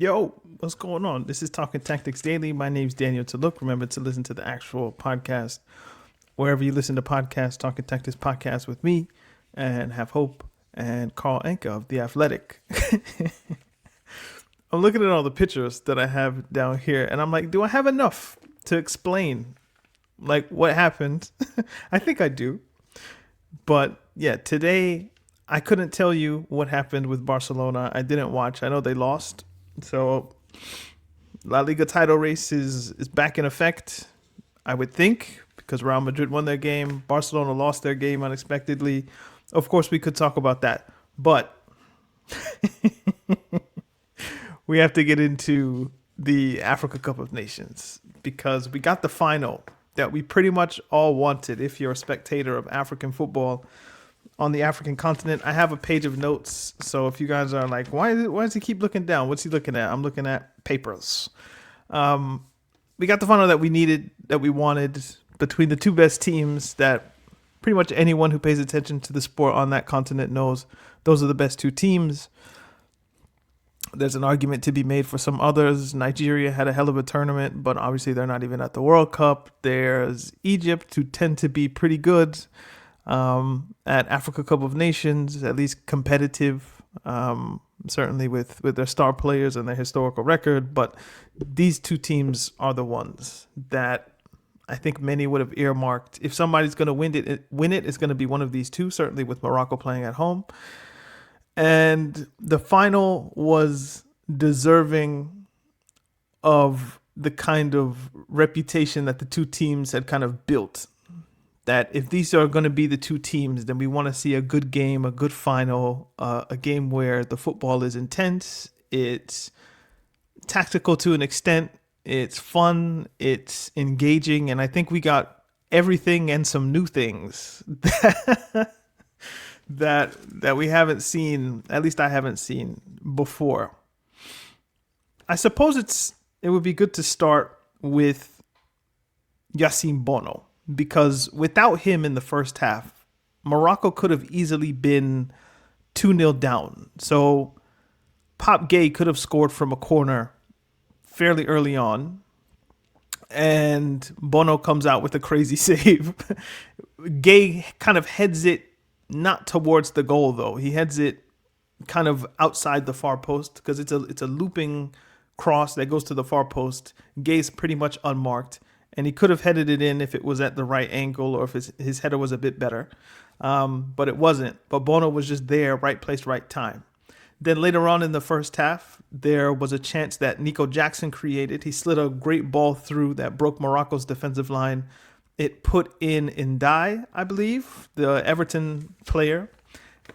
Yo, what's going on? This is Talking Tactics Daily. My name's Daniel Tiluk. Remember to listen to the actual podcast wherever you listen to podcasts, Talking Tactics Podcast with me and Have Hope and Carl Anka of The Athletic. I'm looking at all the pictures that I have down here and I'm like, do I have enough to explain like what happened? I think I do. But yeah, today I couldn't tell you what happened with Barcelona. I didn't watch. I know they lost. So La Liga title race is back in effect, I would think, because Real Madrid won their game. Barcelona lost their game unexpectedly. Of course, we could talk about that. But we have to get into the Africa Cup of Nations because we got the final that we pretty much all wanted if you're a spectator of African football on the African continent. I have a page of notes, so if you guys are like, why does he keep looking down? What's he looking at? I'm looking at papers. We got the final that we needed, that we wanted, between the two best teams that pretty much anyone who pays attention to the sport on that continent knows those are the best two teams. There's an argument to be made for some others. Nigeria had a hell of a tournament, but obviously they're not even at the World Cup. There's Egypt, who tend to be pretty good at Africa Cup of Nations, at least competitive, certainly with their star players and their historical record. But these two teams are the ones that I think many would have earmarked. If somebody's going to win it, it's going to be one of these two, certainly with Morocco playing at home. And the final was deserving of the kind of reputation that the two teams had kind of built. That if these are going to be the two teams, then we want to see a good game, a good final, a game where the football is intense, it's tactical to an extent, it's fun, it's engaging, and I think we got everything and some new things that we haven't seen, at least I haven't seen before. I suppose it would be good to start with Yassine Bounou, because without him in the first half, Morocco could have easily been 2-0 down. So Pape Gueye could have scored from a corner fairly early on, and Bounou comes out with a crazy save. Gueye kind of heads it not towards the goal, though. He heads it kind of outside the far post because it's a looping cross that goes to the far post. Gueye's pretty much unmarked. And he could have headed it in if it was at the right angle or if his header was a bit better. But it wasn't. But Bounou was just there, right place, right time. Then later on in the first half, there was a chance that Nico Jackson created. He slid a great ball through that broke Morocco's defensive line. It put in Ndai, I believe, the Everton player.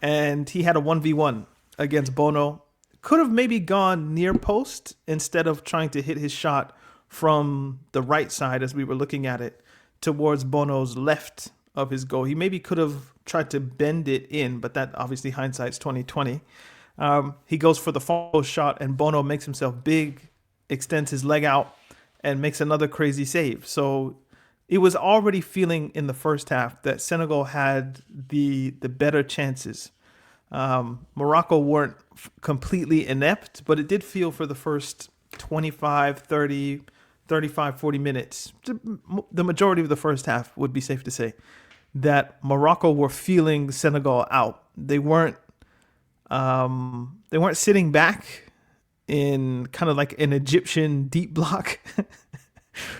And he had a 1v1 against Bounou. Could have maybe gone near post instead of trying to hit his shot from the right side as we were looking at it towards Bono's left of his goal. He maybe could have tried to bend it in, but that obviously hindsight's 2020. He goes for the far post shot and Bounou makes himself big, extends his leg out and makes another crazy save. So it was already feeling in the first half that Senegal had the better chances. Morocco weren't completely inept, but it did feel for the first 25, 30, 35, 40 minutes, the majority of the first half would be safe to say, that Morocco were feeling Senegal out. They weren't sitting back in kind of like an Egyptian deep block.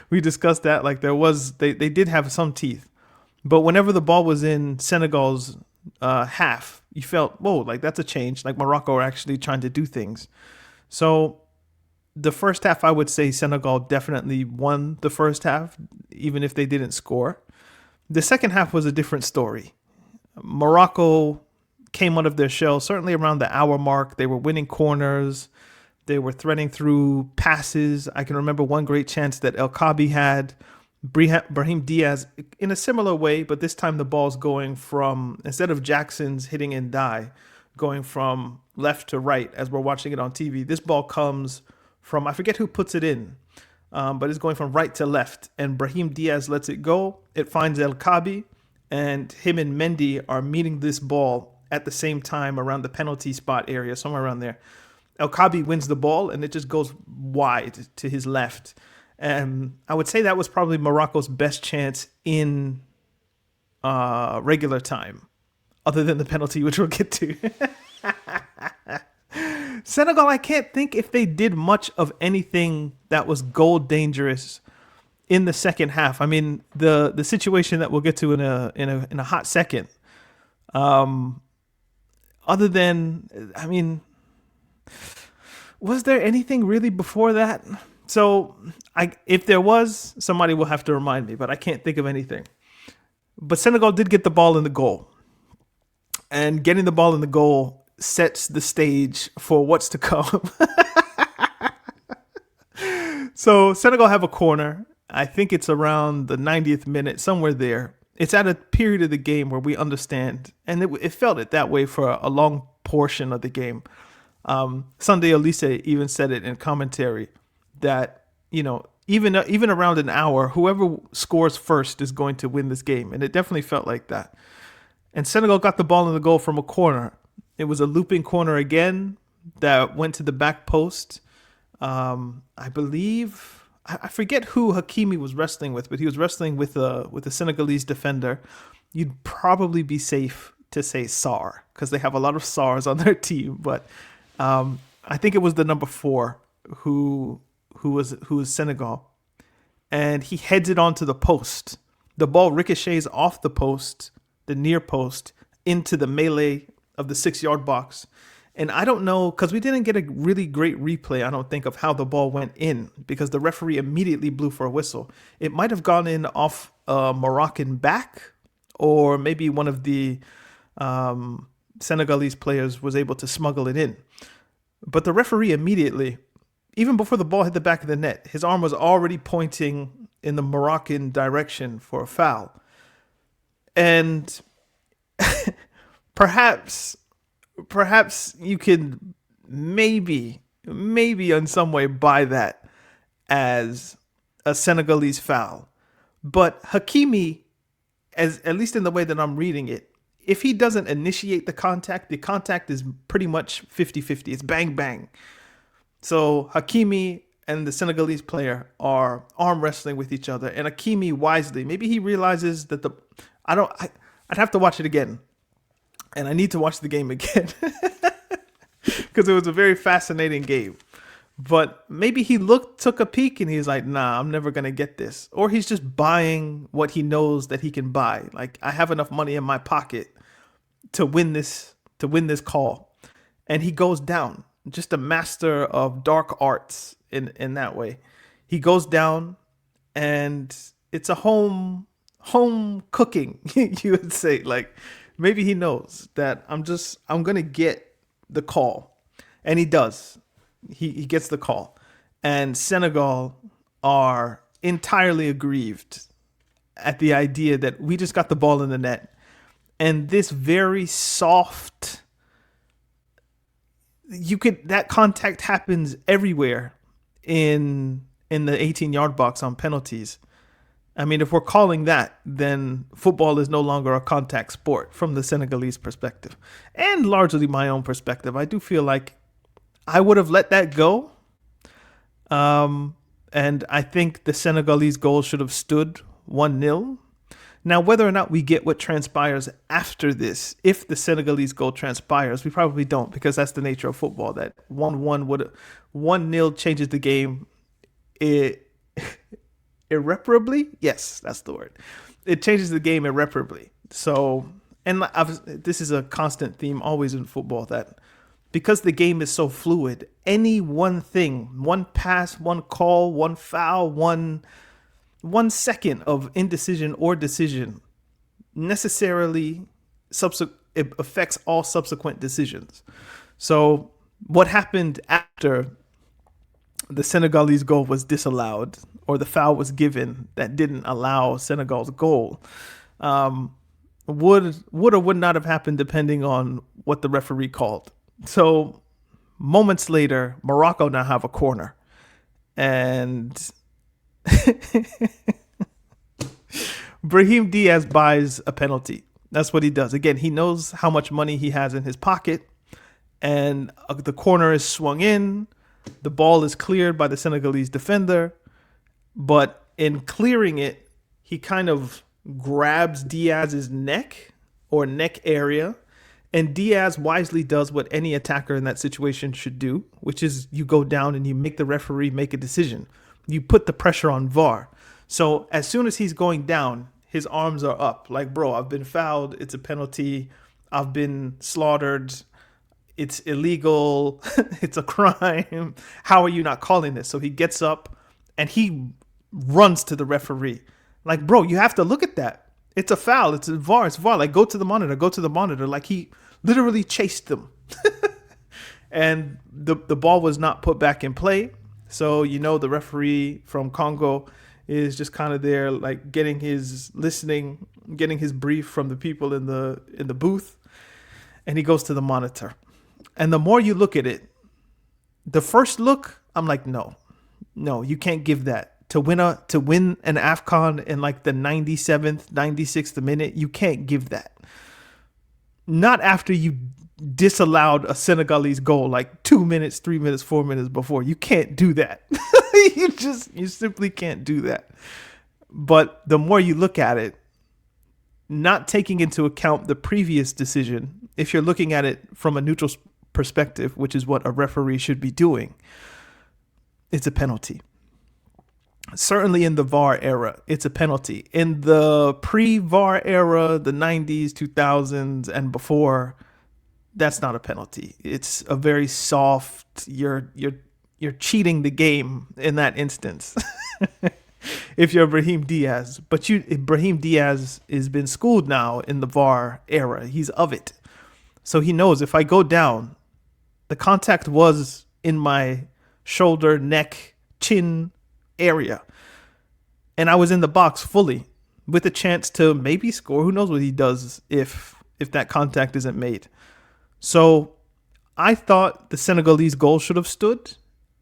We discussed that. Like they did have some teeth, but whenever the ball was in Senegal's half, you felt, whoa, like that's a change. Like Morocco are actually trying to do things. So the first half, I would say Senegal definitely won the first half, even if they didn't score. The second half was a different story. Morocco came out of their shell, certainly around the hour mark. They were winning corners. They were threading through passes. I can remember one great chance that El Khabi had. Brahim Diaz in a similar way, but this time the ball's going from, instead of Jackson's hitting and die, going from left to right as we're watching it on TV. This ball comes from, I forget who puts it in, but it's going from right to left. And Brahim Diaz lets it go. It finds El Khabi, and him and Mendy are meeting this ball at the same time around the penalty spot area, somewhere around there. El Kabi wins the ball and it just goes wide to his left. And I would say that was probably Morocco's best chance in regular time, other than the penalty, which we'll get to. Senegal, I can't think if they did much of anything that was goal dangerous in the second half. I mean, the situation that we'll get to in a hot second. Other than, I mean, was there anything really before that? So, if there was, somebody will have to remind me, but I can't think of anything. But Senegal did get the ball in the goal, and getting the ball in the goal sets the stage for what's to come. So Senegal have a corner. I think it's around the 90th minute, somewhere there. It's at a period of the game where we understand, and it felt it that way for a long portion of the game. Sunday Elise even said it in commentary that, even around an hour, whoever scores first is going to win this game. And it definitely felt like that. And Senegal got the ball in the goal from a corner. It was a looping corner again that went to the back post. I believe, I forget who Hakimi was wrestling with, but he was wrestling with a Senegalese defender. You'd probably be safe to say Sarr, because they have a lot of Sarrs on their team. But I think it was the number 4 who was Senegal, and he heads it onto the post. The ball ricochets off the post, the near post, into the melee of the 6-yard box. And I don't know, because we didn't get a really great replay, I don't think, of how the ball went in, because the referee immediately blew for a whistle. It might have gone in off a Moroccan back, or maybe one of the Senegalese players was able to smuggle it in. But the referee immediately, even before the ball hit the back of the net, his arm was already pointing in the Moroccan direction for a foul. And perhaps you could maybe in some way buy that as a Senegalese foul. But Hakimi, at least in the way that I'm reading it, if he doesn't initiate the contact is pretty much 50-50. It's bang, bang. So Hakimi and the Senegalese player are arm wrestling with each other. And Hakimi wisely, maybe he realizes that I'd have to watch it again. And I need to watch the game again because it was a very fascinating game. But maybe he took a peek and he's like, nah, I'm never going to get this. Or he's just buying what he knows that he can buy. Like, I have enough money in my pocket to win this call. And he goes down, just a master of dark arts in that way. He goes down, and it's a home cooking, you would say. Like, maybe he knows that I'm going to get the call. And he does. He gets the call. And Senegal are entirely aggrieved at the idea that we just got the ball in the net. And this very soft, that contact happens everywhere in the 18-yard box on penalties. I mean, if we're calling that, then football is no longer a contact sport from the Senegalese perspective. And largely my own perspective. I do feel like I would have let that go. And I think the Senegalese goal should have stood 1-0. Now, whether or not we get what transpires after this, if the Senegalese goal transpires, we probably don't, because that's the nature of football, that 1-0 changes the game irreparably. Yes, that's the word. It changes the game irreparably. So, and this is a constant theme always in football, that because the game is so fluid, any one thing, one pass, one call, one foul, one second of indecision or decision necessarily it affects all subsequent decisions. So what happened after the Senegalese goal was disallowed, or the foul was given that didn't allow Senegal's goal, would or would not have happened depending on what the referee called. So moments later, Morocco now have a corner, and Brahim Diaz buys a penalty. That's what he does. Again, he knows how much money he has in his pocket, and the corner is swung in. The ball is cleared by the Senegalese defender, but in clearing it, he kind of grabs Diaz's neck or neck area, and Diaz wisely does what any attacker in that situation should do, which is you go down and you make the referee make a decision. You put the pressure on VAR. So as soon as he's going down, his arms are up. Like, bro, I've been fouled. It's a penalty. I've been slaughtered. It's illegal. It's a crime. How are you not calling this? So he gets up and he runs to the referee. Like, bro, you have to look at that. It's a foul. It's a VAR. It's VAR. Like, go to the monitor. Go to the monitor. Like, he literally chased them. And the ball was not put back in play. So, the referee from Congo is just kind of there, like getting his brief from the people in the booth. And he goes to the monitor. And the more you look at it, the first look, I'm like, no, you can't give that. To win an AFCON in like the 97th, 96th minute, you can't give that. Not after you disallowed a Senegalese goal like 2 minutes, 3 minutes, 4 minutes before. You can't do that. You simply can't do that. But the more you look at it, not taking into account the previous decision, if you're looking at it from a neutral perspective, which is what a referee should be doing, it's a penalty. Certainly in the VAR era, it's a penalty. In the pre-VAR era, the 90s, 2000s, and before, that's not a penalty. It's a very soft, you're cheating the game in that instance. If you're Brahim Diaz. But Brahim Diaz has been schooled now in the VAR era. He's of it. So he knows if I go down, the contact was in my shoulder, neck, chin area. And I was in the box fully with a chance to maybe score. Who knows what he does if that contact isn't made. So I thought the Senegalese goal should have stood,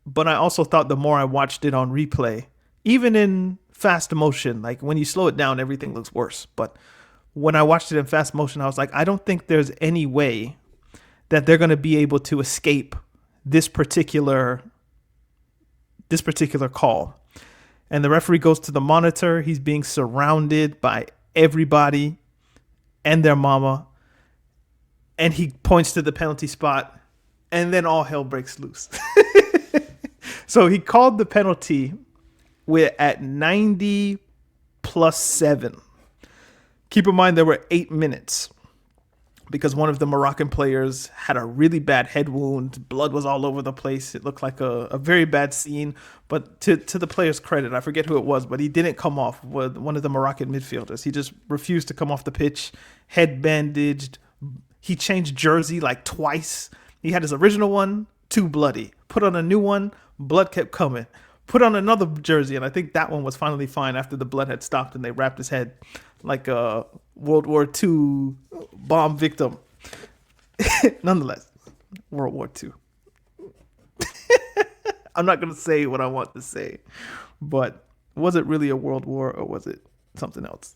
but I also thought the more I watched it on replay, even in fast motion, like when you slow it down, everything looks worse. But when I watched it in fast motion, I was like, I don't think there's any way that they're going to be able to escape this particular call. And the referee goes to the monitor. He's being surrounded by everybody and their mama. And he points to the penalty spot. And then all hell breaks loose. So he called the penalty. We're at 90 plus 7. Keep in mind there were 8 minutes. Because one of the Moroccan players had a really bad head wound. Blood was all over the place. It looked like a very bad scene. But to the player's credit, I forget who it was, but he didn't come off with one of the Moroccan midfielders. He just refused to come off the pitch. Head bandaged. He changed jersey like twice. He had his original one, too bloody. Put on a new one, blood kept coming. Put on another jersey, and I think that one was finally fine after the blood had stopped and they wrapped his head like a World War II bomb victim. Nonetheless, World War II. I'm not going to say what I want to say, but was it really a world war or was it something else?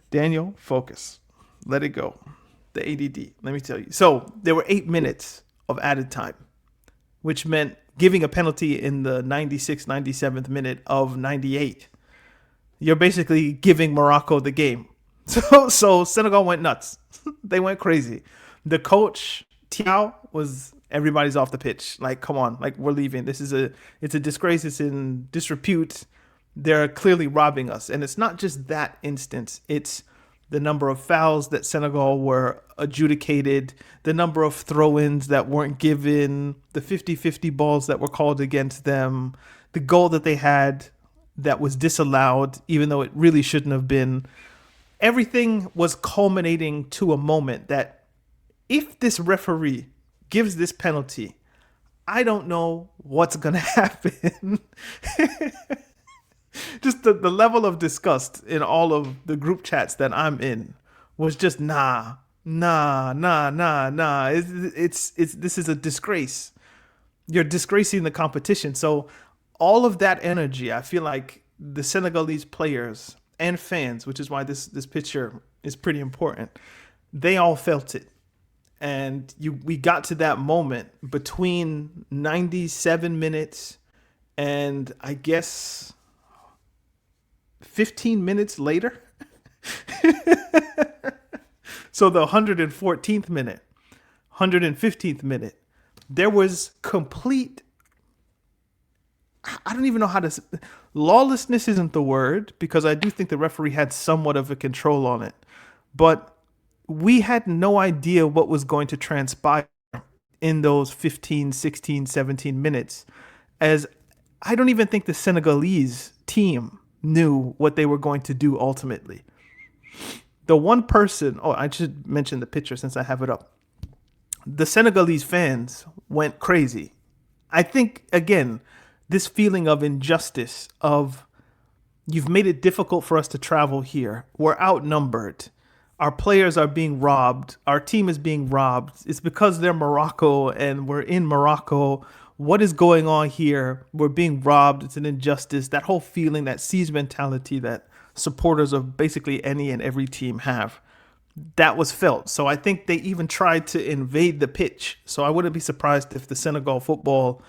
Daniel, focus. Let it go. The ADD. Let me tell you. So there were 8 minutes of added time, which meant giving a penalty in the 96th, 97th minute of 98. You're basically giving Morocco the game. So Senegal went nuts. They went crazy. The coach, Tiao, was everybody's off the pitch. Like, come on, like we're leaving. It's a disgrace. It's in disrepute. They're clearly robbing us. And it's not just that instance. It's the number of fouls that Senegal were adjudicated, the number of throw-ins that weren't given, the 50-50 balls that were called against them, the goal that they had that was disallowed, even though it really shouldn't have been. Everything was culminating to a moment that if this referee gives this penalty, I don't know what's going to happen. Just the level of disgust in all of the group chats that I'm in was just nah. It's this is a disgrace. You're disgracing the competition. So all of that energy, I feel like the Senegalese players and fans, which is why this picture is pretty important. they all felt it. And we got to that moment between 97 minutes and I guess 15 minutes later. So the 114th minute, 115th minute, there was complete, I don't even know how to, lawlessness isn't the word, because I do think the referee had somewhat of a control on it. But we had no idea what was going to transpire in those 15, 16, 17 minutes, as I don't even think the Senegalese team knew what they were going to do ultimately. The one person, oh, I should mention the picture since I have it up. The Senegalese fans went crazy. I think, again, this feeling of injustice, of you've made it difficult for us to travel here. We're outnumbered. Our players are being robbed. Our team is being robbed. It's because they're Morocco and we're in Morocco. What is going on here? We're being robbed. It's an injustice. That whole feeling, that siege mentality that supporters of basically any and every team have, that was felt. So I think they even tried to invade the pitch. So I wouldn't be surprised if the Senegal Football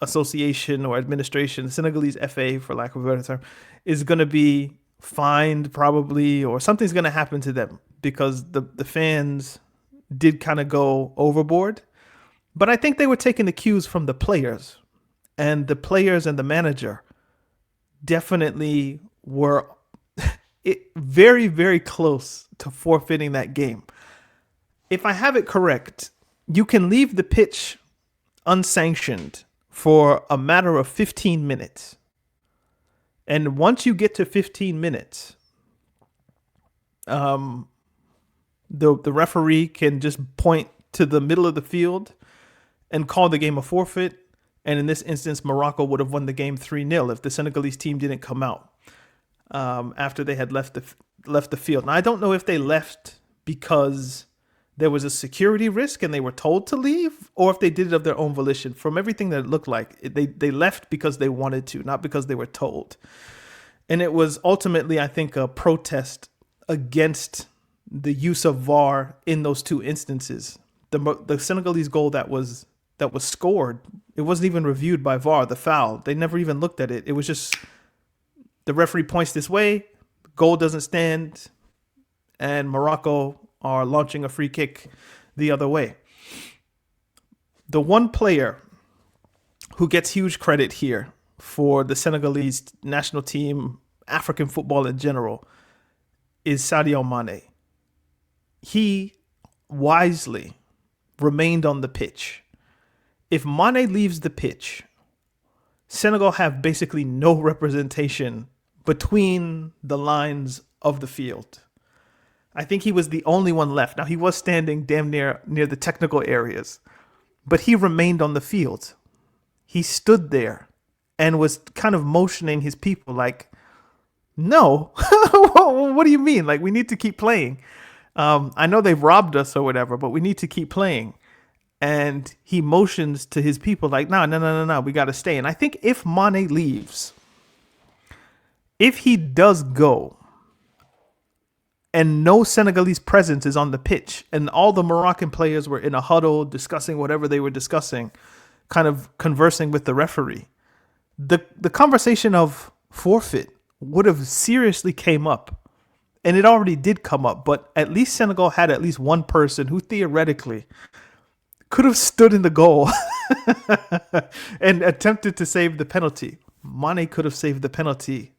Association or administration, the Senegalese FA, for lack of a better term, is going to be fined probably, or something's going to happen to them because the fans did kind of go overboard. But I think they were taking the cues from the players, and the players and the manager definitely were very, very close to forfeiting that game. If I have it correct, you can leave the pitch unsanctioned for a matter of 15 minutes. And once you get to 15 minutes, the referee can just point to the middle of the field and call the game a forfeit. And in this instance, Morocco would have won the game 3-0 if the Senegalese team didn't come out after they had left the field. Now, I don't know if they left because there was a security risk and they were told to leave, or if they did it of their own volition. From everything that it looked like, they left because they wanted to, not because they were told. And it was ultimately, I think, a protest against the use of VAR in those two instances. The Senegalese goal that was scored, it wasn't even reviewed by VAR, the foul. They never even looked at it. It was just the referee points this way, goal doesn't stand, and Morocco are launching a free kick the other way. The one player who gets huge credit here for the Senegalese national team, African football in general, is Sadio Mane. He wisely remained on the pitch. If Mane leaves the pitch, Senegal have basically no representation between the lines of the field. I think he was the only one left. Now, he was standing damn near the technical areas, but he remained on the field. He stood there and was kind of motioning his people like, no, what do you mean? Like, we need to keep playing. I know they've robbed us or whatever, but we need to keep playing. And he motions to his people like, no, we got to stay. And I think if Mane leaves, if he does go, and no Senegalese presence is on the pitch, and all the Moroccan players were in a huddle discussing whatever they were discussing, kind of conversing with the referee, the conversation of forfeit would have seriously came up. And it already did come up, but at least Senegal had at least one person who theoretically could have stood in the goal and attempted to save the penalty. Mane could have saved the penalty,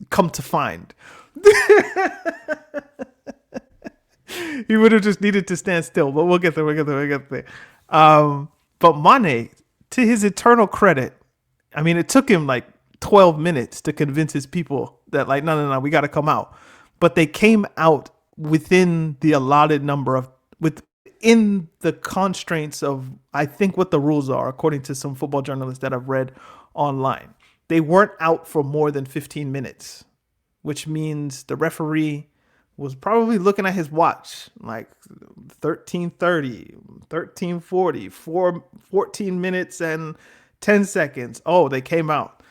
come to find. He would have just needed to stand still, but we'll get there. But Mane, to his eternal credit, I mean, it took him like 12 minutes to convince his people that like, no, we got to come out. But they came out within the allotted number of, within the constraints of, I think, what the rules are, according to some football journalists that I've read online. They weren't out for more than 15 minutes, which means the referee was probably looking at his watch, like 13:30, 13:40, 14 minutes and 10 seconds. Oh, they came out.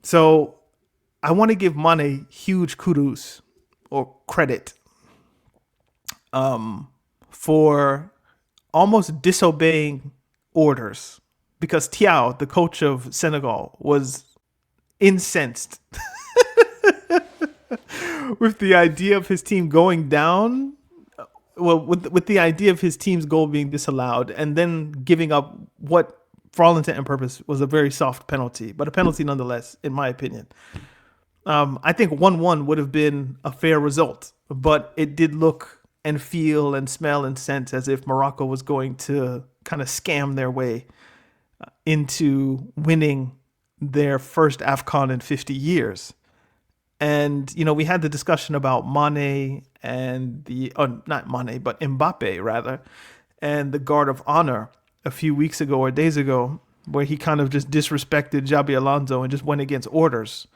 So I want to give Mane huge kudos or credit for almost disobeying orders because Thiaw, the coach of Senegal, was incensed with the idea of his team going down. Well, with the idea of his team's goal being disallowed and then giving up what, for all intent and purpose, was a very soft penalty, but a penalty nonetheless, in my opinion. I think 1-1 would have been a fair result, but it did look and feel and smell and sense as if Morocco was going to kind of scam their way into winning their first AFCON in 50 years. And, you know, we had the discussion about Mane and not Mane, but Mbappe, rather, and the guard of honor a few weeks ago or days ago, where he kind of just disrespected Xabi Alonso and just went against orders.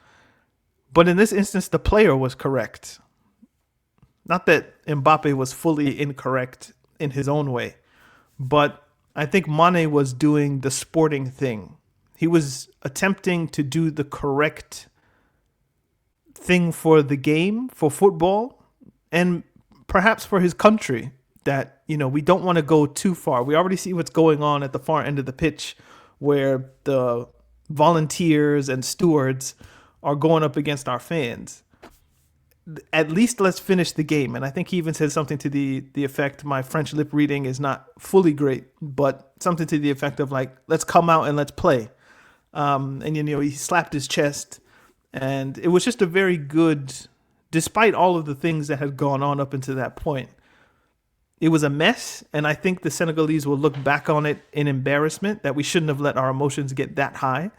But in this instance, the player was correct. Not that Mbappe was fully incorrect in his own way, but I think Mane was doing the sporting thing. He was attempting to do the correct thing for the game, for football, and perhaps for his country, that, you know, we don't want to go too far. We already see what's going on at the far end of the pitch, where the volunteers and stewards are going up against our fans. At least let's finish the game. And I think he even said something to the effect, my French lip reading is not fully great, but something to the effect of like, let's come out and let's play. And, you know, he slapped his chest. And it was just a very good, despite all of the things that had gone on up until that point, it was a mess. And I think the Senegalese will look back on it in embarrassment that we shouldn't have let our emotions get that high.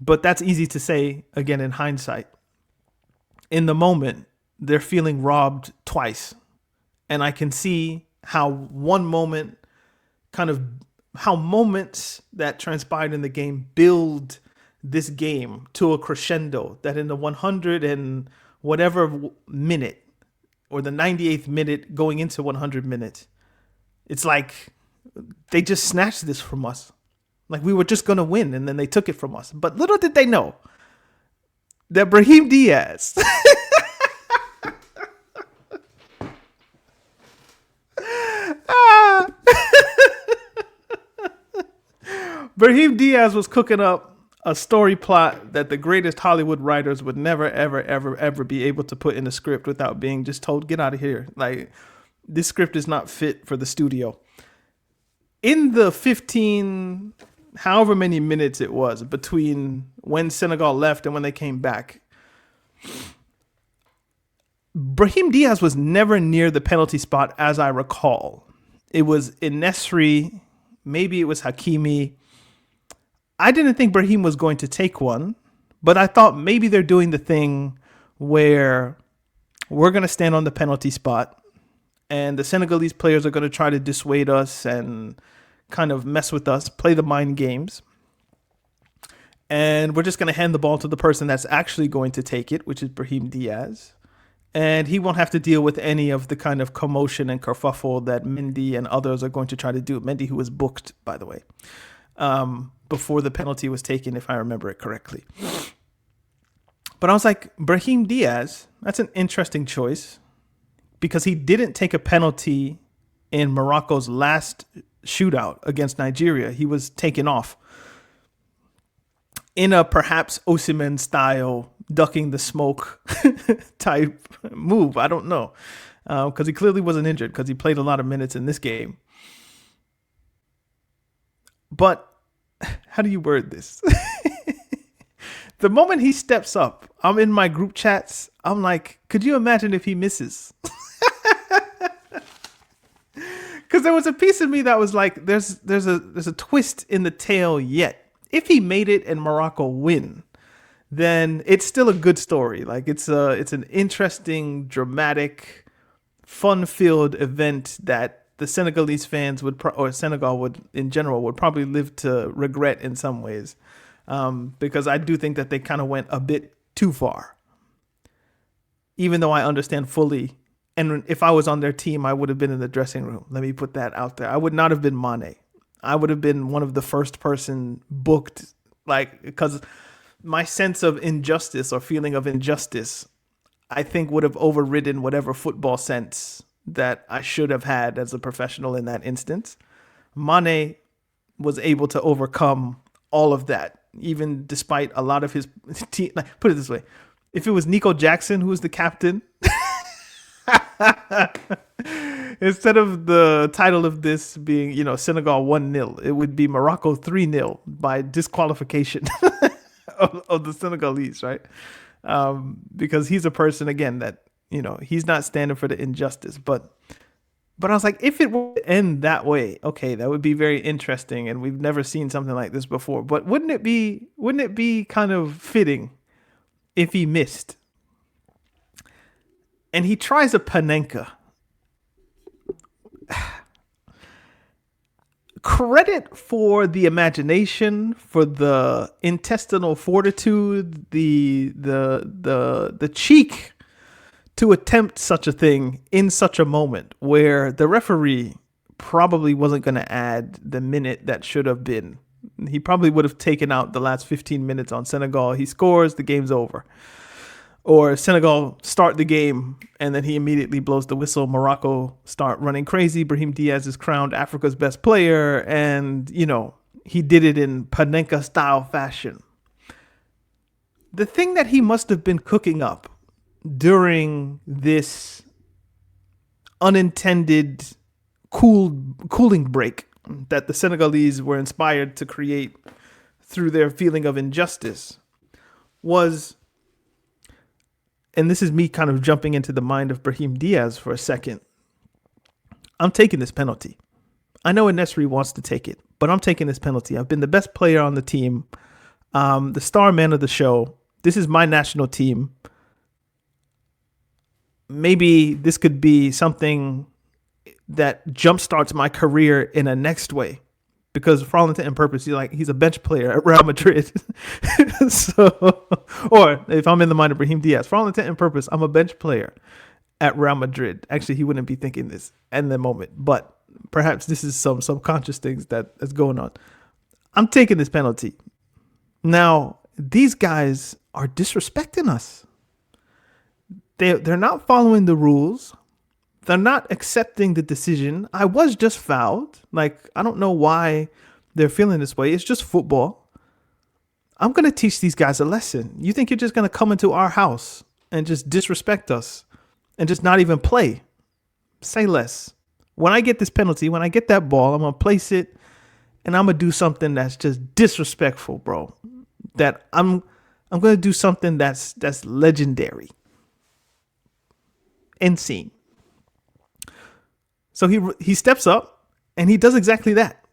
But that's easy to say, again, in hindsight. In the moment, they're feeling robbed twice. And I can see how one moment, how moments that transpired in the game build this game to a crescendo, that in the 100 and whatever minute, or the 98th minute going into 100 minutes, it's like they just snatched this from us. Like we were just going to win, and then they took it from us. But little did they know that Brahim Diaz Brahim Diaz was cooking up a story plot that the greatest Hollywood writers would never, ever, ever, ever be able to put in a script without being just told, get out of here. Like, this script is not fit for the studio. In the 15, however many minutes it was between when Senegal left and when they came back, Brahim Diaz was never near the penalty spot, as I recall. It was Nesri, maybe it was Hakimi. I didn't think Brahim was going to take one, but I thought maybe they're doing the thing where we're going to stand on the penalty spot and the Senegalese players are going to try to dissuade us and kind of mess with us, play the mind games. And we're just going to hand the ball to the person that's actually going to take it, which is Brahim Diaz. And he won't have to deal with any of the kind of commotion and kerfuffle that Mendy and others are going to try to do. Mendy, who was booked, by the way, before the penalty was taken, if I remember it correctly. But I was like, Brahim Diaz, that's an interesting choice, because he didn't take a penalty in Morocco's last shootout against Nigeria. He was taken off in a perhaps Osimhen style ducking the smoke type move. I don't know, because he clearly wasn't injured, because he played a lot of minutes in this game. But how do you word this? The moment he steps up, I'm in my group chats. I'm like, could you imagine if he misses? Because there was a piece of me that was like, there's a twist in the tale yet. If he made it and Morocco win, then it's still a good story. Like it's an interesting, dramatic, fun-filled event that the Senegalese fans or Senegal would in general would probably live to regret in some ways, because I do think that they kind of went a bit too far. Even though I understand fully, and if I was on their team, I would have been in the dressing room. Let me put that out there. I would not have been Mane. I would have been one of the first person booked, like, because my sense of injustice or feeling of injustice, I think would have overridden whatever football sense that I should have had as a professional in that instance. Mane was able to overcome all of that, even despite a lot of his team. Like, put it this way: if it was Nico Jackson who was the captain, instead of the title of this being, Senegal 1-0, it would be Morocco 3-0 by disqualification of the Senegalese, right? Because he's a person, again, that, he's not standing for the injustice. But I was like, if it would end that way, okay, that would be very interesting. And we've never seen something like this before. But wouldn't it be kind of fitting if he missed? And he tries a panenka. Credit for the imagination, for the intestinal fortitude, the cheek to attempt such a thing in such a moment where the referee probably wasn't going to add the minute that should have been. He probably would have taken out the last 15 minutes on Senegal. He scores, the game's over. Or Senegal start the game and then he immediately blows the whistle. Morocco start running crazy. Brahim Diaz is crowned Africa's best player. And, he did it in panenka style fashion. The thing that he must have been cooking up during this unintended cooling break that the Senegalese were inspired to create through their feeling of injustice was, and this is me kind of jumping into the mind of Brahim Diaz for a second, I'm taking this penalty. I know Enesri wants to take it, but I'm taking this penalty. I've been the best player on the team, the star man of the show. This is my national team. Maybe this could be something that jumpstarts my career in a next way. Because for all intent and purpose, he's a bench player at Real Madrid. Or if I'm in the mind of Brahim Diaz, for all intent and purpose, I'm a bench player at Real Madrid. Actually, he wouldn't be thinking this in the moment, but perhaps this is some subconscious things that's going on. I'm taking this penalty. Now, these guys are disrespecting us. They're not following the rules. They're not accepting the decision. I was just fouled. I don't know why they're feeling this way. It's just football. I'm going to teach these guys a lesson. You think you're just going to come into our house and just disrespect us and just not even play? Say less. When I get this penalty, when I get that ball, I'm going to place it and I'm going to do something that's just disrespectful, bro. That I'm going to do something that's legendary. End scene. So he steps up and he does exactly that.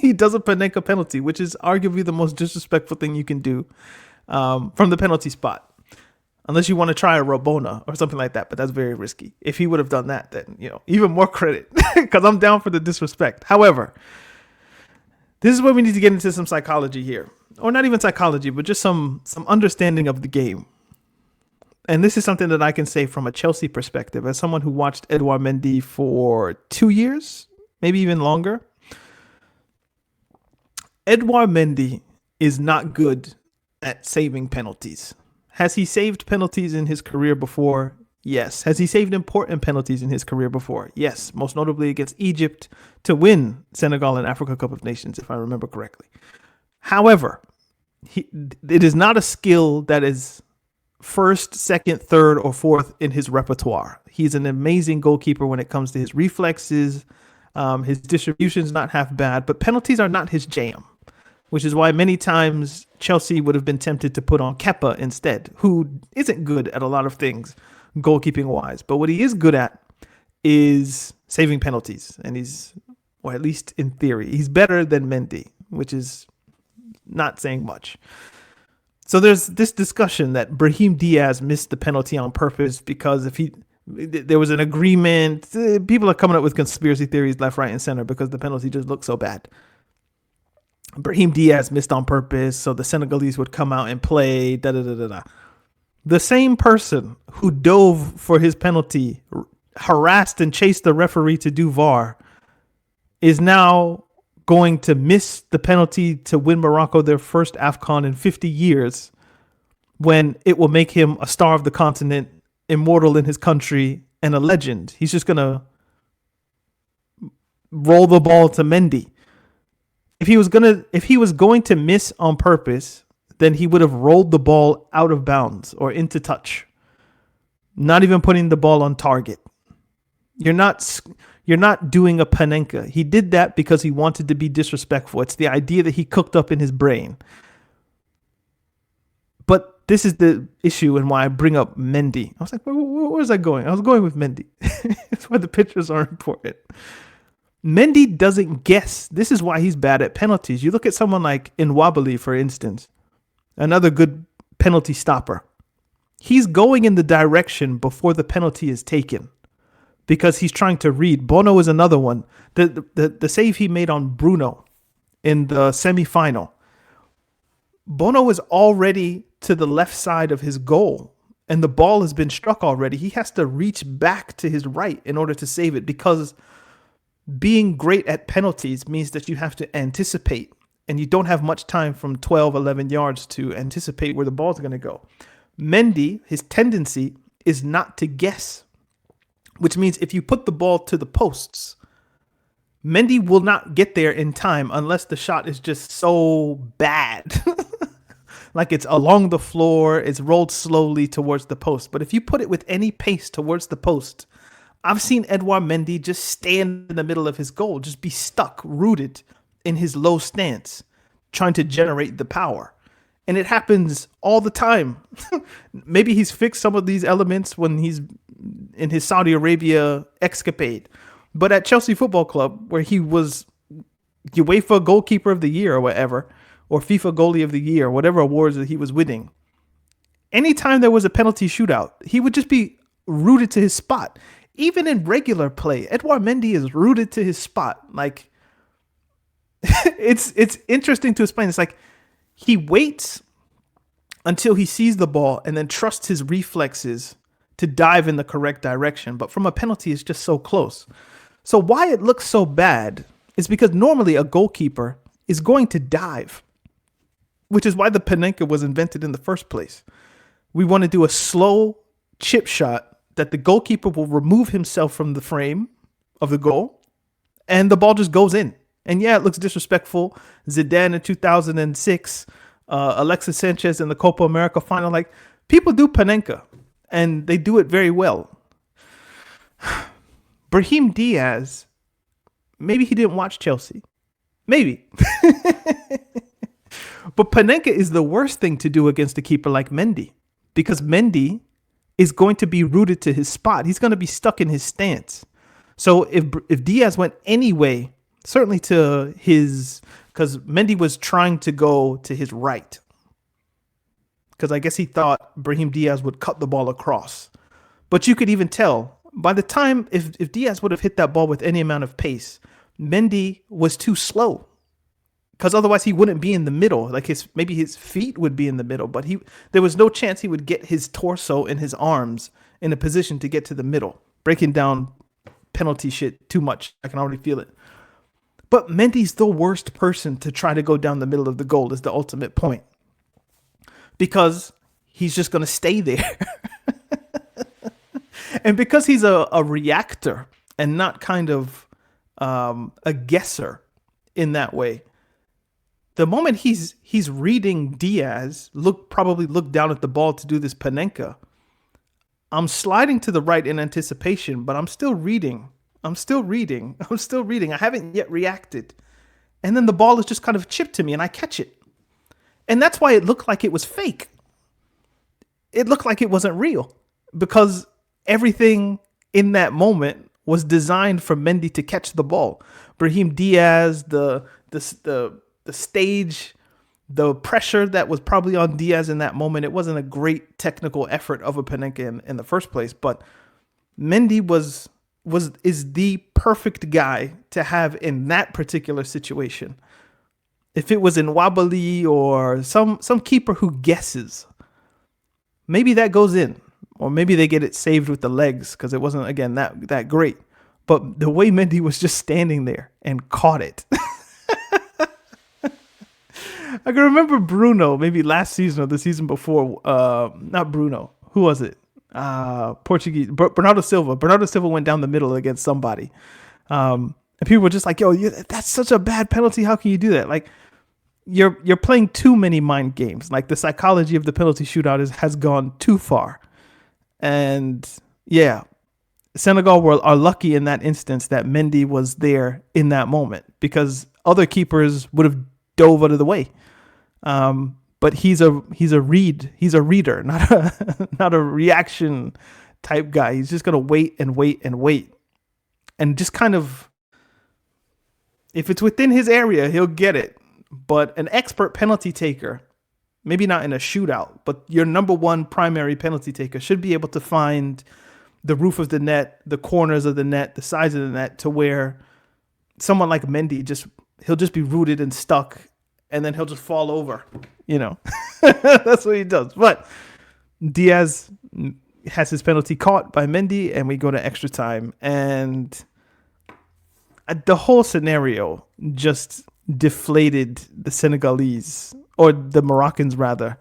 He does a panenka penalty, which is arguably the most disrespectful thing you can do from the penalty spot. Unless you want to try a Rabona or something like that, but that's very risky. If he would have done that, then, even more credit because I'm down for the disrespect. However, this is where we need to get into some psychology here, or not even psychology, but just some understanding of the game. And this is something that I can say from a Chelsea perspective, as someone who watched Edouard Mendy for 2 years, maybe even longer. Edouard Mendy is not good at saving penalties. Has he saved penalties in his career before? Yes. Has he saved important penalties in his career before? Yes. Most notably against Egypt to win Senegal and Africa Cup of Nations, if I remember correctly. However, it is not a skill that is first, second, third, or fourth in his repertoire. He's an amazing goalkeeper when it comes to his reflexes. His distribution's not half bad, but penalties are not his jam, which is why many times Chelsea would have been tempted to put on Kepa instead, who isn't good at a lot of things goalkeeping wise. But what he is good at is saving penalties. And or at least in theory, he's better than Mendy, which is not saying much. So there's this discussion that Brahim Diaz missed the penalty on purpose because there was an agreement. People are coming up with conspiracy theories left, right, and center because the penalty just looked so bad. Brahim Diaz missed on purpose so the Senegalese would come out and play. The same person who dove for his penalty, harassed and chased the referee to do VAR, is now going to miss the penalty to win Morocco their first AFCON in 50 years when it will make him a star of the continent, immortal in his country, and a legend. He's just gonna roll the ball to Mendy. If he was going to miss on purpose, then he would have rolled the ball out of bounds or into touch, not even putting the ball on target. You're not doing a panenka. He did that because he wanted to be disrespectful. It's the idea that he cooked up in his brain. But this is the issue and why I bring up Mendy. I was like, where was I going? I was going with Mendy. That's why the pictures are important. Mendy doesn't guess. This is why he's bad at penalties. You look at someone like Nwabali, for instance, another good penalty stopper. He's going in the direction before the penalty is taken because he's trying to read. Bono is another one. The save he made on Bruno in the semifinal. Bono is already to the left side of his goal and the ball has been struck already. He has to reach back to his right in order to save it because being great at penalties means that you have to anticipate and you don't have much time from 12, 11 yards to anticipate where the ball's going to go. Mendy, his tendency is not to guess, which means if you put the ball to the posts, Mendy will not get there in time unless the shot is just so bad. Like it's along the floor, it's rolled slowly towards the post. But if you put it with any pace towards the post, I've seen Edouard Mendy just stand in the middle of his goal, just be stuck, rooted in his low stance, trying to generate the power. And it happens all the time. Maybe he's fixed some of these elements when he's in his Saudi Arabia escapade. But at Chelsea Football Club, where he was UEFA Goalkeeper of the Year or whatever, or FIFA Goalie of the Year, whatever awards that he was winning, anytime there was a penalty shootout, he would just be rooted to his spot. Even in regular play, Edouard Mendy is rooted to his spot. Like, it's interesting to explain. It's like he waits until he sees the ball and then trusts his reflexes to dive in the correct direction. But from a penalty, it's just so close. So why it looks so bad is because normally a goalkeeper is going to dive, which is why the panenka was invented in the first place. We want to do a slow chip shot that the goalkeeper will remove himself from the frame of the goal and the ball just goes in. And yeah, it looks disrespectful. Zidane in 2006, Alexis Sanchez in the Copa America final. Like, people do panenka and they do it very well. Brahim Diaz, maybe he didn't watch Chelsea. Maybe. But panenka is the worst thing to do against a keeper like Mendy, because Mendy is going to be rooted to his spot. He's going to be stuck in his stance. So if Diaz went anyway, certainly to his, because Mendy was trying to go to his right, because I guess he thought Brahim Diaz would cut the ball across. But you could even tell by the time, if Diaz would have hit that ball with any amount of pace, Mendy was too slow, because otherwise he wouldn't be in the middle. Like maybe his feet would be in the middle, but there was no chance he would get his torso and his arms in a position to get to the middle. Breaking down penalty shit too much. I can already feel it. But Mendy's the worst person to try to go down the middle of the goal is the ultimate point, because he's just going to stay there. And because he's a reactor and not kind of a guesser in that way, the moment he's reading Diaz, probably look down at the ball to do this panenka, I'm sliding to the right in anticipation, but I'm still reading. I haven't yet reacted. And then the ball is just kind of chipped to me and I catch it. And that's why it looked like it was fake. It looked like it wasn't real, because everything in that moment was designed for Mendy to catch the ball. Brahim Diaz, the stage, the pressure that was probably on Diaz in that moment. It wasn't a great technical effort of a panenka in the first place, but Mendy is the perfect guy to have in that particular situation. If it was in Nwabali or some keeper who guesses, maybe that goes in, or maybe they get it saved with the legs because it wasn't, again, that great. But the way Mendy was just standing there and caught it. I can remember Bruno, maybe last season or the season before. Not Bruno. Who was it? Portuguese. Bernardo Silva. Bernardo Silva went down the middle against somebody. And people were just like, yo, that's such a bad penalty. How can you do that? Like, you're playing too many mind games. Like, the psychology of the penalty shootout has gone too far. And yeah, Senegal are lucky in that instance that Mendy was there in that moment, because other keepers would have dove out of the way. But he's a reader, not a reaction type guy. He's just gonna wait and wait and wait, and just kind of, if it's within his area, he'll get it. But an expert penalty taker, maybe not in a shootout, but your number one primary penalty taker should be able to find the roof of the net, the corners of the net, the sides of the net, to where someone like Mendy he'll just be rooted and stuck, and then he'll just fall over. That's what he does. But Diaz has his penalty caught by Mendy, and we go to extra time, and the whole scenario just deflated the Senegalese, or the Moroccans rather,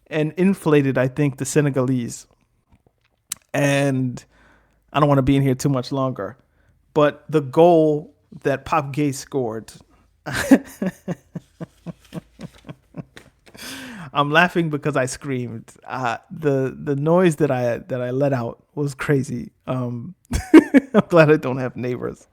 and inflated, I think, the Senegalese. And I don't want to be in here too much longer, but the goal that Pape Gueye scored, I'm laughing because I screamed. The noise that I let out was crazy. I'm glad I don't have neighbors.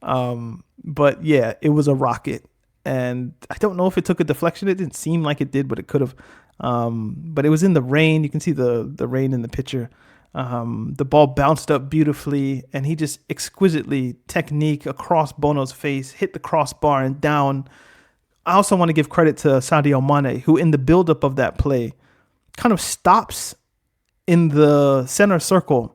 But yeah, it was a rocket, and I don't know if it took a deflection. It didn't seem like it did, but it could have. But it was in the rain. You can see the rain in the picture. The ball bounced up beautifully, and he just exquisitely technique across Bono's face, hit the crossbar and down. I also want to give credit to Sadio Mane, who in the buildup of that play kind of stops in the center circle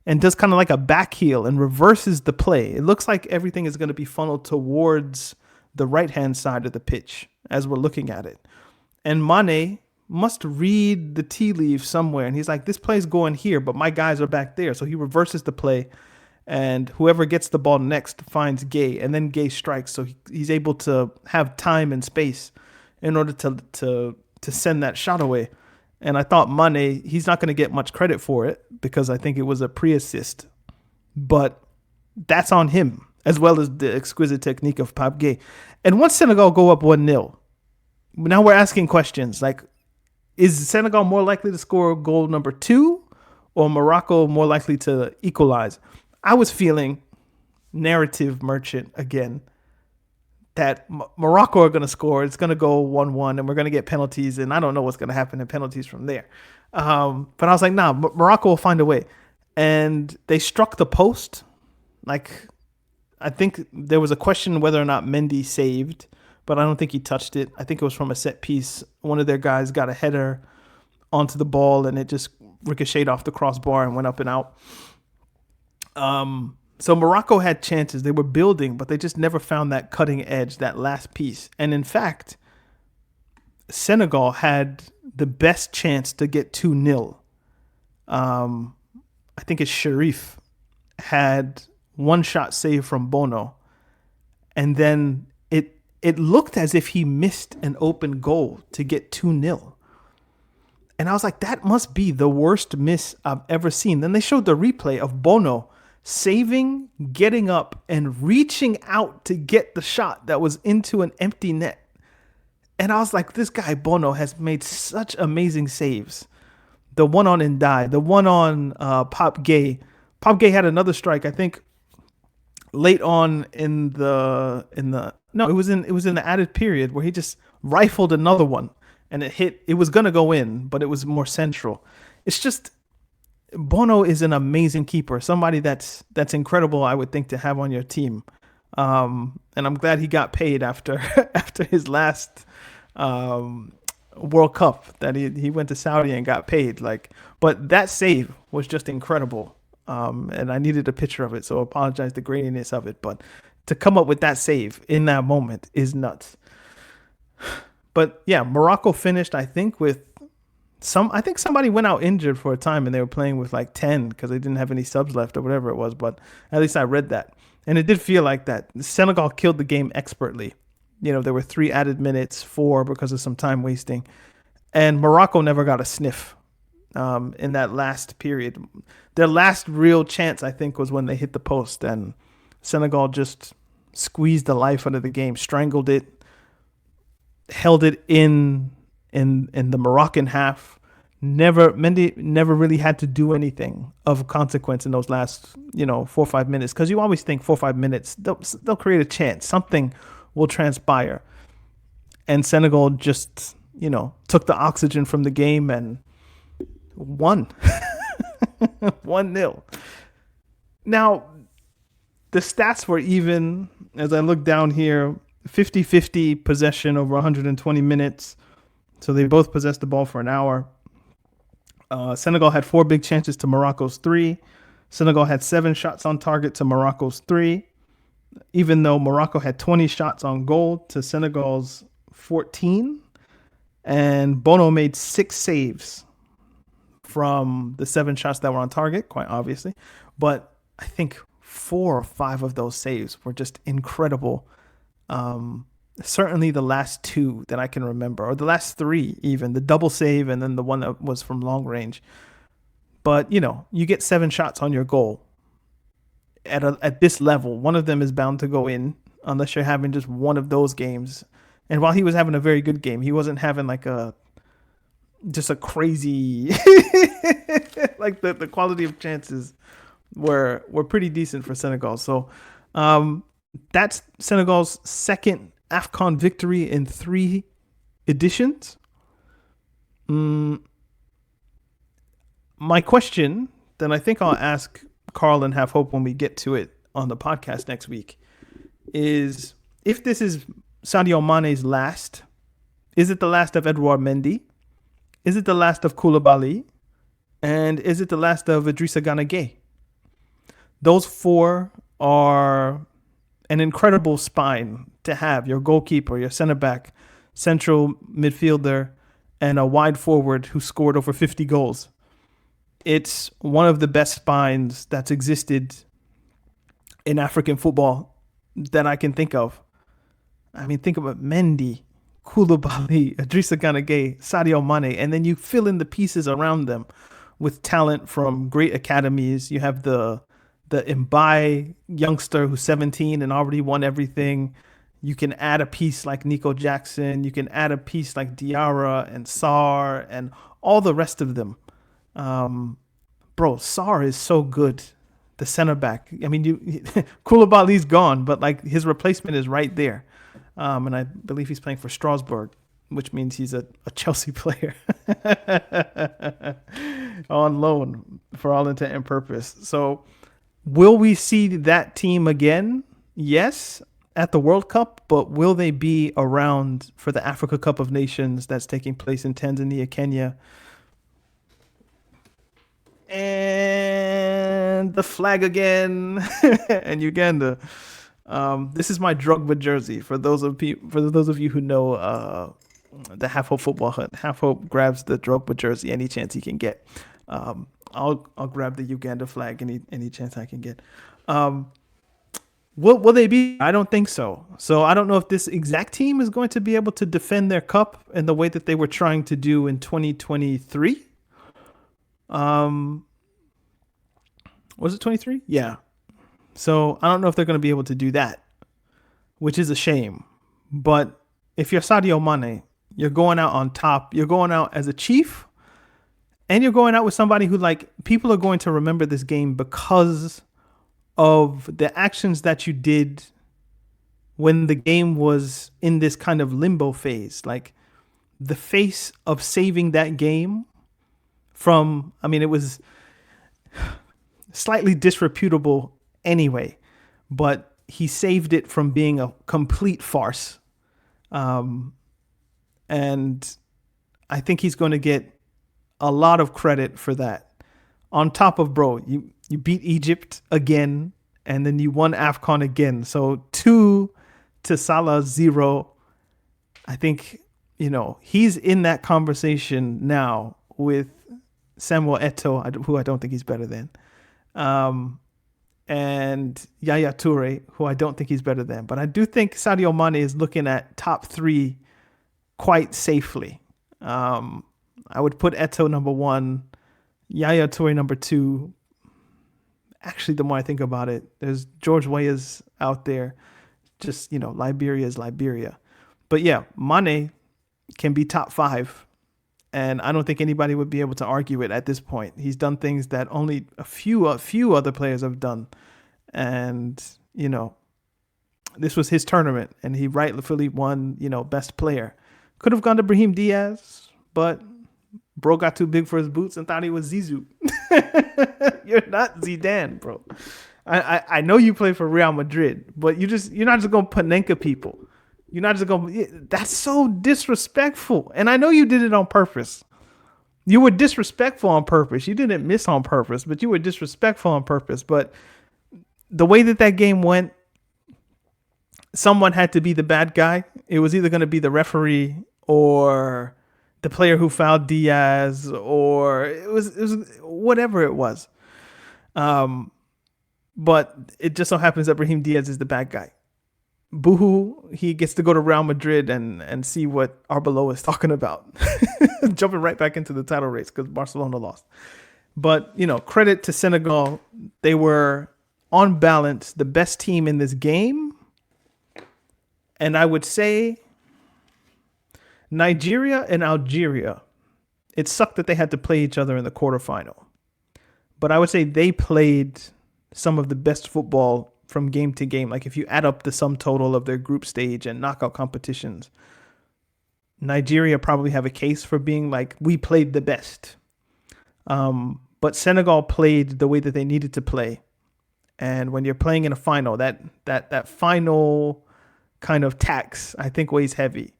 and does kind of like a back heel and reverses the play. It looks like everything is going to be funneled towards the right-hand side of the pitch as we're looking at it. And Mane must read the tea leaves somewhere, and he's like, this play's going here, but my guys are back there. So he reverses the play, and whoever gets the ball next finds Gueye, and then Gueye strikes. So he's able to have time and space in order to send that shot away. And I thought Mane, he's not going to get much credit for it, because I think it was a pre-assist, but that's on him, as well as the exquisite technique of Pape Gueye. And once Senegal go up 1-0, now we're asking questions like, is Senegal more likely to score goal number 2, or Morocco more likely to equalize? I was feeling narrative merchant again, that Morocco are going to score. It's going to go 1-1, and we're going to get penalties, and I don't know what's going to happen in penalties from there. But I was like, nah, Morocco will find a way. And they struck the post. Like, I think there was a question whether or not Mendy saved, but I don't think he touched it. I think it was from a set piece. One of their guys got a header onto the ball, and it just ricocheted off the crossbar and went up and out. So Morocco had chances. They were building, but they just never found that cutting edge, that last piece. And in fact, Senegal had the best chance to get 2-0. I think it's Sharif had one shot save from Bono, and then it looked as if he missed an open goal to get 2-0. And I was like, that must be the worst miss I've ever seen. Then they showed the replay of Bono saving, getting up, and reaching out to get the shot that was into an empty net. And I was like, this guy Bono has made such amazing saves. The one on Ndiaye, the one on Pape Gueye. Pape Gueye had another strike, I think, late on in the it was in the added period, where he just rifled another one, and it was gonna go in, but it was more central. It's just, Bono is an amazing keeper, somebody that's incredible, I would think, to have on your team. And I'm glad he got paid after his last World Cup, that he went to Saudi and got paid. But that save was just incredible. And I needed a picture of it, so I apologize the graininess of it. But to come up with that save in that moment is nuts. But yeah, Morocco finished, I think, with I think somebody went out injured for a time, and they were playing with like 10 because they didn't have any subs left or whatever it was. But at least I read that. And it did feel like that. Senegal killed the game expertly. There were 3 added minutes, 4 because of some time wasting. And Morocco never got a sniff in that last period. Their last real chance, I think, was when they hit the post, and Senegal just squeezed the life out of the game, strangled it, held it in the Moroccan half. Mendy never really had to do anything of consequence in those last 4 or 5 minutes, because you always think 4 or 5 minutes they'll create a chance, something will transpire, and Senegal just took the oxygen from the game and won 1-0. Now the stats were even as I look down here: 50-50 possession over 120 minutes, so they both possessed the ball for an hour. Senegal had 4 big chances to Morocco's 3. Senegal had 7 shots on target to Morocco's 3, even though Morocco had 20 shots on goal to Senegal's 14. And Bono made 6 saves from the 7 shots that were on target, quite obviously. But I think 4 or 5 of those saves were just incredible. Certainly the last 2 that I can remember, or the last 3 even, the double save and then the one that was from long range. But, you get 7 shots on your goal at this level. One of them is bound to go in unless you're having just one of those games. And while he was having a very good game, he wasn't having like just a crazy, like the quality of chances were pretty decent for Senegal. So that's Senegal's second AFCON victory in 3 editions. My question, then I think I'll ask Carl and have hope when we get to it on the podcast next week, is if this is Sadio Mane's last, is it the last of Edouard Mendy? Is it the last of Koulibaly? And is it the last of Idrissa Gana Gueye? Those 4 are an incredible spine to have: your goalkeeper, your center back, central midfielder, and a wide forward who scored over 50 goals. It's one of the best spines that's existed in African football that I can think of. I mean, think about Mendy, Koulibaly, Idrissa Gana Gueye, Sadio Mane, and then you fill in the pieces around them with talent from great academies. You have the Mbaye youngster who's 17 and already won everything. You can add a piece like Nico Jackson. You can add a piece like Diarra and Sarr and all the rest of them. Bro, Sarr is so good. The center back. I mean, Koulibaly's gone, but like his replacement is right there. And I believe he's playing for Strasbourg, which means he's a Chelsea player on loan for all intent and purpose. So will we see that team again? Yes, at the World Cup, but will they be around for the Africa Cup of Nations that's taking place in Tanzania, Kenya, and the flag again, and Uganda? This is my Drogba jersey. For those of you who know the Half Hope Football Hut, Half Hope grabs the Drogba jersey any chance he can get. I'll grab the Uganda flag any chance I can get. Will they be? I don't think so. So I don't know if this exact team is going to be able to defend their cup in the way that they were trying to do in 2023. Was it 23? Yeah. So I don't know if they're going to be able to do that, which is a shame. But if you're Sadio Mane, you're going out on top. You're going out as a chief, and you're going out with somebody who, like, people are going to remember this game because of the actions that you did when the game was in this kind of limbo phase. Like, the face of saving that game from, I mean, it was slightly disreputable anyway, but he saved it from being a complete farce. And I think he's going to get a lot of credit for that. On top of, bro, you beat Egypt again, and then you won AFCON again. So 2 to Salah 0. I think, he's in that conversation now with Samuel Eto'o, who I don't think he's better than. and Yaya Toure, who I don't think he's better than. But I do think Sadio Mane is looking at top 3 quite safely. I would put Eto number 1, Yaya Toure number 2. Actually, the more I think about it, there's George Weah's out there. Just, Liberia is Liberia. But yeah, Mane can be top 5. And I don't think anybody would be able to argue it at this point. He's done things that only a few other players have done. And, this was his tournament, and he rightfully won, best player. Could have gone to Brahim Diaz, but bro got too big for his boots and thought he was Zizou. You're not Zidane, bro. I know you play for Real Madrid, but you're not just going to panenka people. You're not just going. That's so disrespectful. And I know you did it on purpose. You were disrespectful on purpose. You didn't miss on purpose, but you were disrespectful on purpose. But the way that game went, someone had to be the bad guy. It was either going to be the referee or the player who fouled Diaz, or it was whatever it was. But it just so happens that Brahim Diaz is the bad guy. Boohoo, he gets to go to Real Madrid and see what Arbeloa is talking about. Jumping right back into the title race because Barcelona lost. But, credit to Senegal. They were, on balance, the best team in this game. And I would say Nigeria and Algeria, it sucked that they had to play each other in the quarterfinal. But I would say they played some of the best football from game to game. Like if you add up the sum total of their group stage and knockout competitions, Nigeria probably have a case for being like, we played the best. But Senegal played the way that they needed to play. And when you're playing in a final, that final kind of tax, I think, weighs heavy.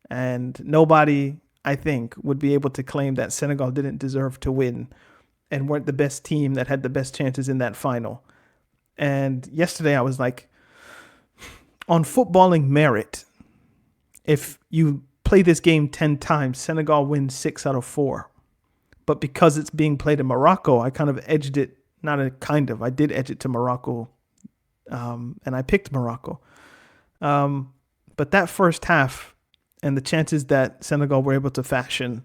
And nobody, I think, would be able to claim that Senegal didn't deserve to win and weren't the best team that had the best chances in that final. And yesterday I was like, on footballing merit, if you play this game 10 times, Senegal wins 6 out of 4. But because it's being played in Morocco, I kind of edged it. I did edge it to Morocco. And I picked Morocco. But that first half and the chances that Senegal were able to fashion,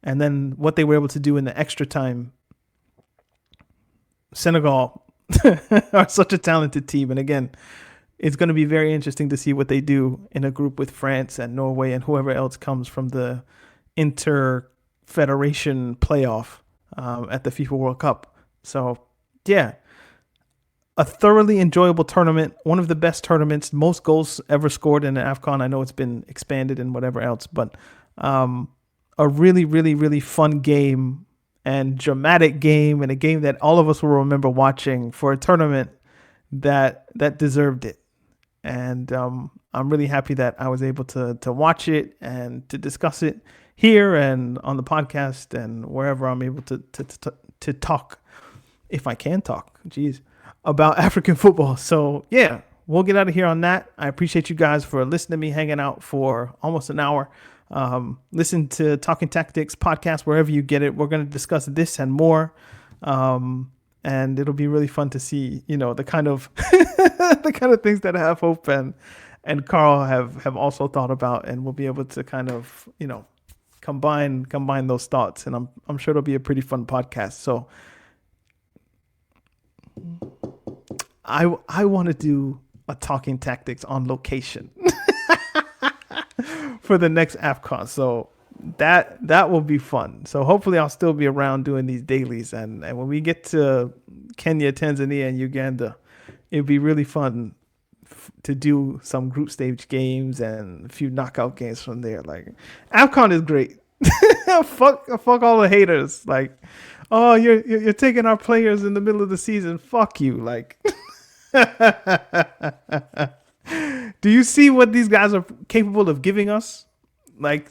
and then what they were able to do in the extra time, Senegal are such a talented team. And again, it's going to be very interesting to see what they do in a group with France and Norway and whoever else comes from the inter-federation playoff at the FIFA World Cup. So, yeah, a thoroughly enjoyable tournament, one of the best tournaments, most goals ever scored in an AFCON. I know it's been expanded and whatever else, but a really, really, really fun game and dramatic game, and a game that all of us will remember watching for a tournament that deserved it. And I'm really happy that I was able to watch it and to discuss it here and on the podcast and wherever I'm able to talk, if I can talk, about African football. So yeah, we'll get out of here on that. I appreciate you guys for listening to me hanging out for almost an hour. Listen to Talking Tactics podcast wherever you get it. We're going to discuss this and more. And it'll be really fun to see, the kind of the kind of things that I have Hope and Carl have also thought about, and we'll be able to kind of, combine those thoughts. And I'm sure it'll be a pretty fun podcast. So I want to do a Talking Tactics on location for the next AFCON. So that will be fun. So hopefully I'll still be around doing these dailies. And when we get to Kenya, Tanzania, and Uganda, it'd be really fun to do some group stage games and a few knockout games from there. Like, AFCON is great. fuck all the haters. Like, oh, you're taking our players in the middle of the season. Fuck you. Like, do you see what these guys are capable of giving us? Like,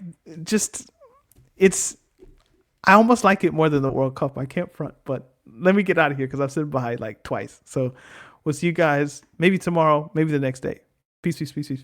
I almost like it more than the World Cup. I can't front, but let me get out of here because I've said bye like twice. So we'll see you guys maybe tomorrow, maybe the next day. Peace, peace, peace, peace, peace.